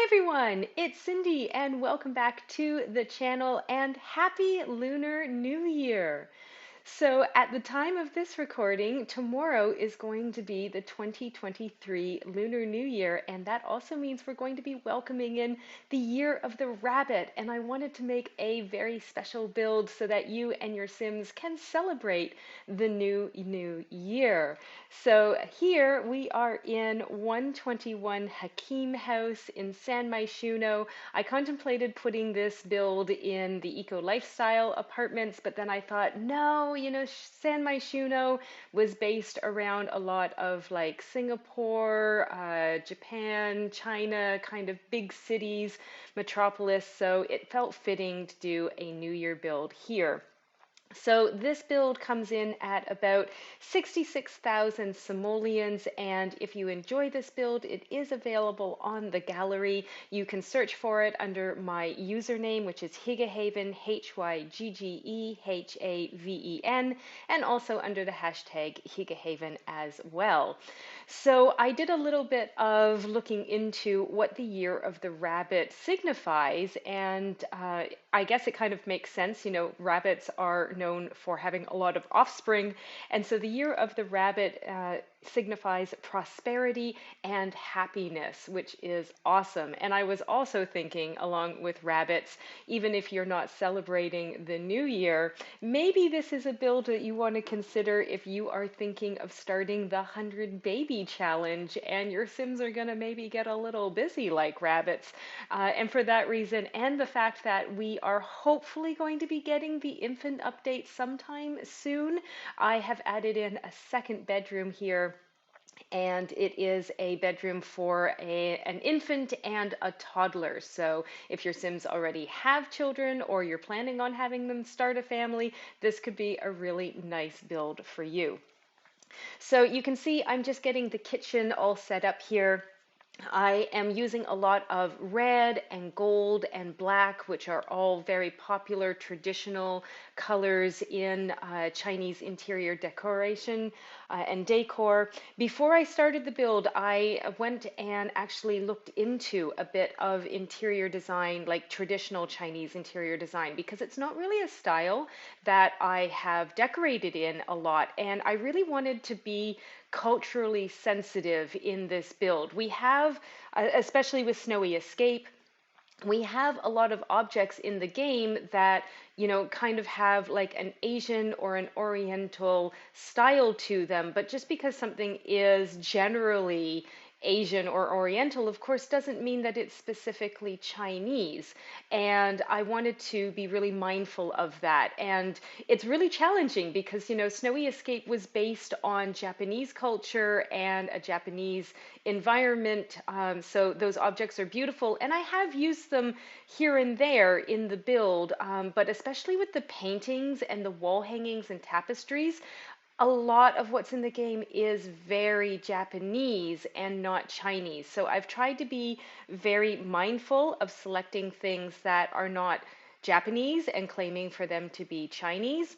Everyone, it's Cindy and welcome back to the channel and happy Lunar New Year. So, at the time of this recording, tomorrow is going to be the 2023 Lunar New Year, and that also means we're going to be welcoming in the Year of the Rabbit. And I wanted to make a very special build so that you and your Sims can celebrate the new year. So, here we are in 121 Hygge House in San Myshuno. I contemplated putting this build in the eco lifestyle apartments, but then I thought, no, San Myshuno was based around a lot of like Singapore, Japan, China, kind of big cities, metropolis, so it felt fitting to do a New Year build here. So this build comes in at about 66,000 simoleons, and if you enjoy this build, it is available on the gallery. You can search for it under my username, which is Hyggehaven, Hyggehaven, and also under the hashtag Hyggehaven as well. So I did a little bit of looking into what the year of the rabbit signifies, and I guess it kind of makes sense. Rabbits are known for having a lot of offspring, and so the year of the rabbit signifies prosperity and happiness, which is awesome. And I was also thinking, along with rabbits, even if you're not celebrating the new year, maybe this is a build that you want to consider if you are thinking of starting the 100 Baby Challenge and your Sims are going to maybe get a little busy like rabbits. And for that reason, and the fact that we are hopefully going to be getting the infant update sometime soon, I have added in a second bedroom here, and it is a bedroom for an infant and a toddler. So if your Sims already have children or you're planning on having them start a family, this could be a really nice build for you. So you can see I'm just getting the kitchen all set up here. I am using a lot of red and gold and black, which are all very popular traditional colors in Chinese interior decoration and decor. Before I started the build, I went and actually looked into a bit of interior design, like traditional Chinese interior design, because it's not really a style that I have decorated in a lot. And I really wanted to be culturally sensitive in this build. We have, especially with Snowy Escape, we have a lot of objects in the game that, kind of have like an Asian or an Oriental style to them. But just because something is generally Asian or Oriental, of course, doesn't mean that it's specifically Chinese. And I wanted to be really mindful of that. And it's really challenging because, Snowy Escape was based on Japanese culture and a Japanese environment. So those objects are beautiful. And I have used them here and there in the build, but especially with the paintings and the wall hangings and tapestries, a lot of what's in the game is very Japanese and not Chinese. So I've tried to be very mindful of selecting things that are not Japanese and claiming for them to be Chinese.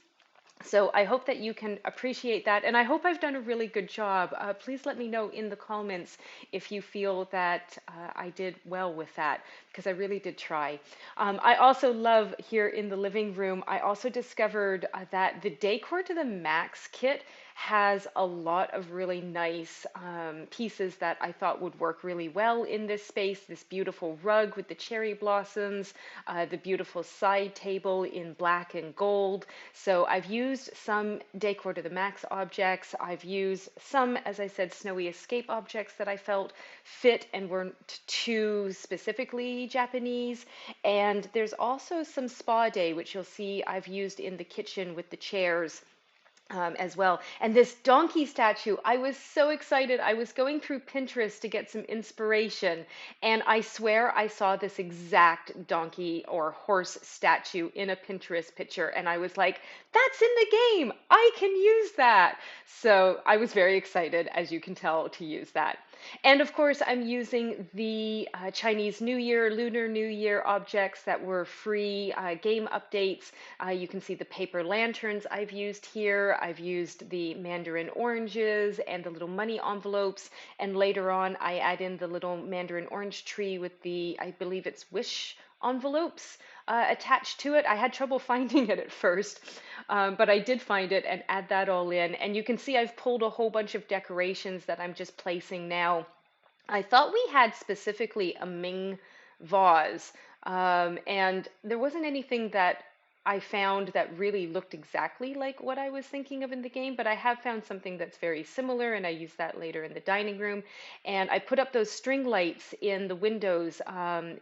So I hope that you can appreciate that, and I hope I've done a really good job. Please let me know in the comments if you feel that I did well with that, because I really did try. I also love here in the living room, I also discovered that the Decor to the Max kit has a lot of really nice pieces that I thought would work really well in this space. This beautiful rug with the cherry blossoms, the beautiful side table in black and gold. So I've used some Decor to the Max objects. I've used some, as I said, Snowy Escape objects that I felt fit and weren't too specifically Japanese. And there's also some Spa Day, which you'll see I've used in the kitchen with the chairs as well. And this donkey statue, I was so excited. I was going through Pinterest to get some inspiration, and I swear I saw this exact donkey or horse statue in a Pinterest picture, and I was like, that's in the game. I can use that. So I was very excited, as you can tell, to use that. And of course, I'm using the Chinese New Year, Lunar New Year objects that were free game updates. You can see the paper lanterns I've used here. I've used the mandarin oranges and the little money envelopes. And later on, I add in the little mandarin orange tree with the, I believe it's wish envelopes attached to it. I had trouble finding it at first, but I did find it and add that all in. And you can see I've pulled a whole bunch of decorations that I'm just placing now. I thought we had specifically a Ming vase, and there wasn't anything that I found that really looked exactly like what I was thinking of in the game, but I have found something that's very similar, and I use that later in the dining room. And I put up those string lights in the windows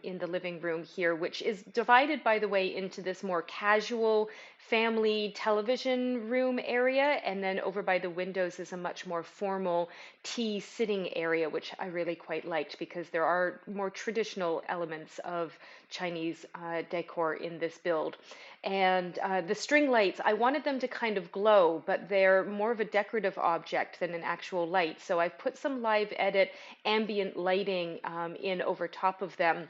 in the living room here, which is divided, by the way, into this more casual family television room area, and then over by the windows is a much more formal tea sitting area, which I really quite liked because there are more traditional elements of Chinese decor in this build. And the string lights, I wanted them to kind of glow, but they're more of a decorative object than an actual light. So I've put some live edit ambient lighting in over top of them.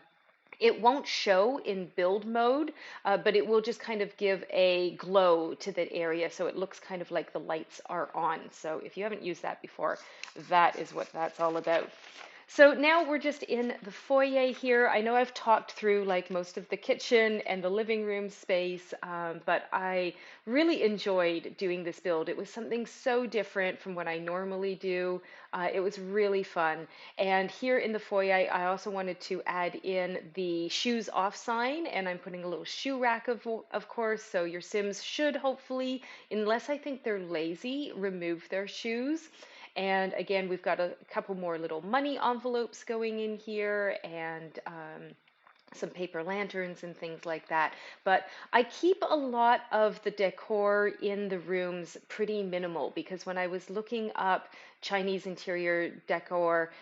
It won't show in build mode, but it will just kind of give a glow to that area so it looks kind of like the lights are on. So if you haven't used that before, that is what that's all about. So now we're just in the foyer here. I know I've talked through like most of the kitchen and the living room space, but I really enjoyed doing this build. It was something so different from what I normally do. It was really fun. And here in the foyer, I also wanted to add in the shoes off sign, and I'm putting a little shoe rack of course, so your Sims should hopefully, unless I think they're lazy, remove their shoes. And again, we've got a couple more little money envelopes going in here, and some paper lanterns and things like that. But I keep a lot of the decor in the rooms pretty minimal because when I was looking up Chinese interior decor,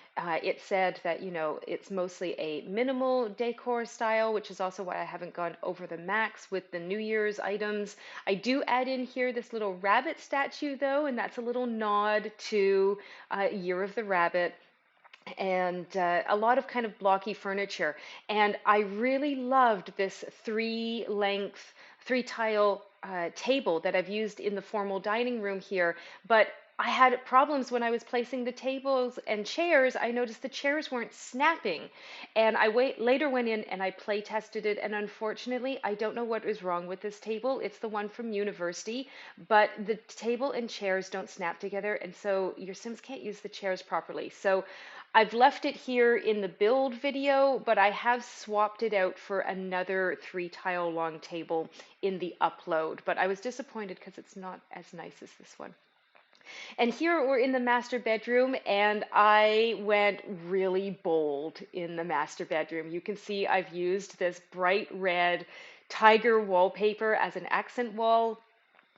it said that, you know, it's mostly a minimal decor style, which is also why I haven't gone over the max with the New Year's items. I do add in here this little rabbit statue though, and that's a little nod to Year of the Rabbit, and a lot of kind of blocky furniture. And I really loved this three tile table that I've used in the formal dining room here. But I had problems when I was placing the tables and chairs. I noticed the chairs weren't snapping. And later went in and I play tested it. And unfortunately, I don't know what is wrong with this table. It's the one from university, but the table and chairs don't snap together. And so your Sims can't use the chairs properly. So I've left it here in the build video, but I have swapped it out for another 3 tile long table in the upload. But I was disappointed because it's not as nice as this one. And here we're in the master bedroom, and I went really bold in the master bedroom. You can see I've used this bright red tiger wallpaper as an accent wall.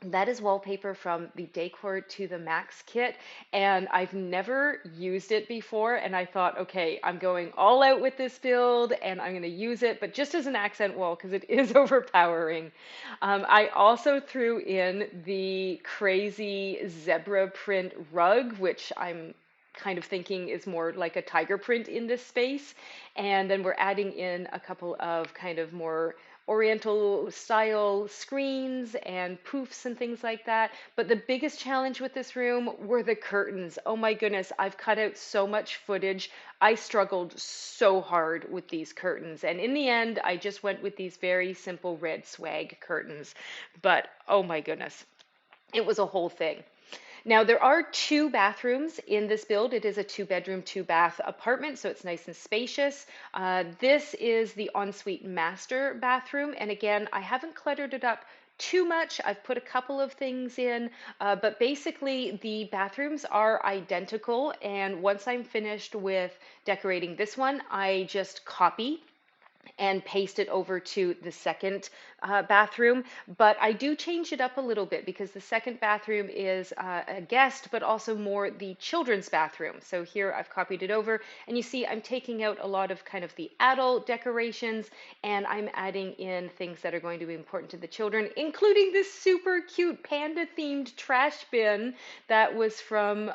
That is wallpaper from the Decor to the Max kit, and I've never used it before, and I thought, okay, I'm going all out with this build, and I'm going to use it, but just as an accent wall, because it is overpowering. I also threw in the crazy zebra print rug, which I'm kind of thinking is more like a tiger print in this space, and then we're adding in a couple of kind of more Oriental style screens and poofs and things like that. But the biggest challenge with this room were the curtains. Oh my goodness, I've cut out so much footage. I struggled so hard with these curtains. And in the end, I just went with these very simple red swag curtains. But oh my goodness, it was a whole thing. Now, there are 2 bathrooms in this build. It is a 2 bedroom, 2 bath apartment, so it's nice and spacious. This is the ensuite master bathroom, and again, I haven't cluttered it up too much. I've put a couple of things in, but basically the bathrooms are identical, and once I'm finished with decorating this one, I just copy and paste it over to the second bathroom. But I do change it up a little bit because the second bathroom is a guest, but also more the children's bathroom. So here I've copied it over, and you see I'm taking out a lot of kind of the adult decorations, and I'm adding in things that are going to be important to the children, including this super cute panda themed trash bin that was from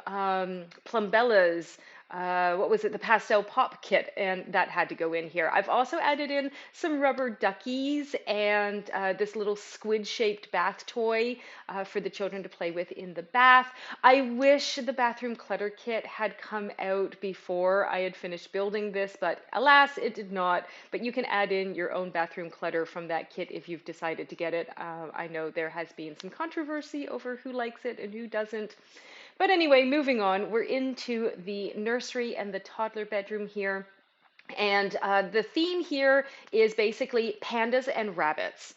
Plumbella's what was it, the pastel pop kit, and that had to go in here. I've also added in some rubber duckies and this little squid shaped bath toy for the children to play with in the bath. I wish the bathroom clutter kit had come out before I had finished building this, but alas, it did not. But you can add in your own bathroom clutter from that kit if you've decided to get it. I know there has been some controversy over who likes it and who doesn't. But anyway, moving on, we're into the nursery and the toddler bedroom here. And the theme here is basically pandas and rabbits.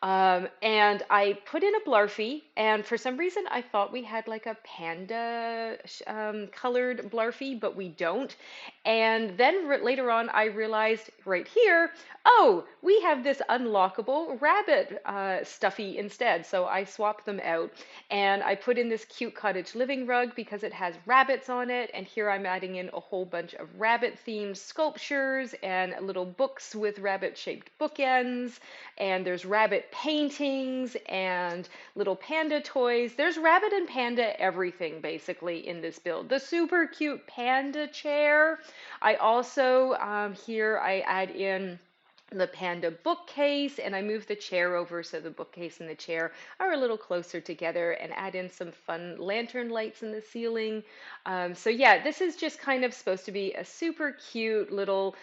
And I put in a Blarfy, and for some reason I thought we had like a panda colored Blarfy, but we don't. And then later on, I realized right here, oh, we have this unlockable rabbit stuffy instead. So I swapped them out, and I put in this cute cottage living rug because it has rabbits on it. And here I'm adding in a whole bunch of rabbit themed sculptures and little books with rabbit shaped bookends. And there's rabbit paintings and little panda toys. There's rabbit and panda everything basically in this build. The super cute panda chair. I also, here I add in the panda bookcase, and I move the chair over so the bookcase and the chair are a little closer together, and add in some fun lantern lights in the ceiling. So yeah, this is just kind of supposed to be a super cute little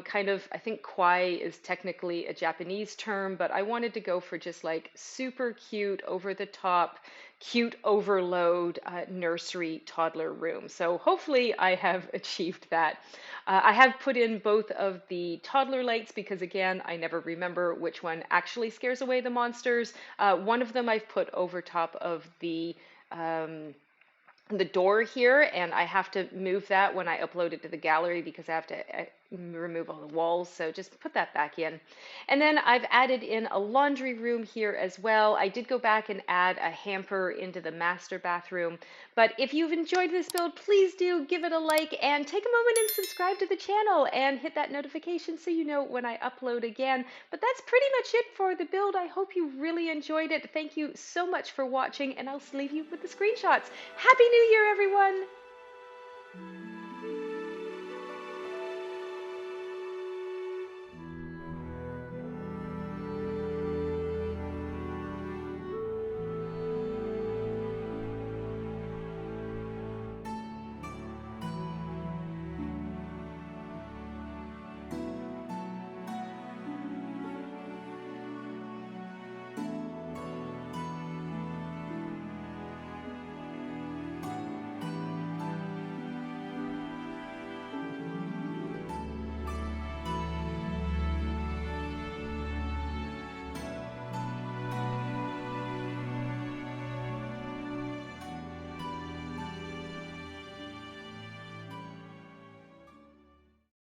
kind of, I think kwai is technically a Japanese term, but I wanted to go for just like super cute, over the top, cute overload nursery toddler room. So hopefully I have achieved that. I have put in both of the toddler lights because, again, I never remember which one actually scares away the monsters. One of them I've put over top of um, the door here, and I have to move that when I upload it to the gallery because I have to remove all the walls, so just put that back in. And then I've added in a laundry room here as well. I did go back and add a hamper into the master bathroom, but if you've enjoyed this build, please do give it a like and take a moment and subscribe to the channel and hit that notification so you know when I upload again. But that's pretty much it for the build. I hope you really enjoyed it. Thank you so much for watching, and I'll leave you with the screenshots. Happy New Year, everyone!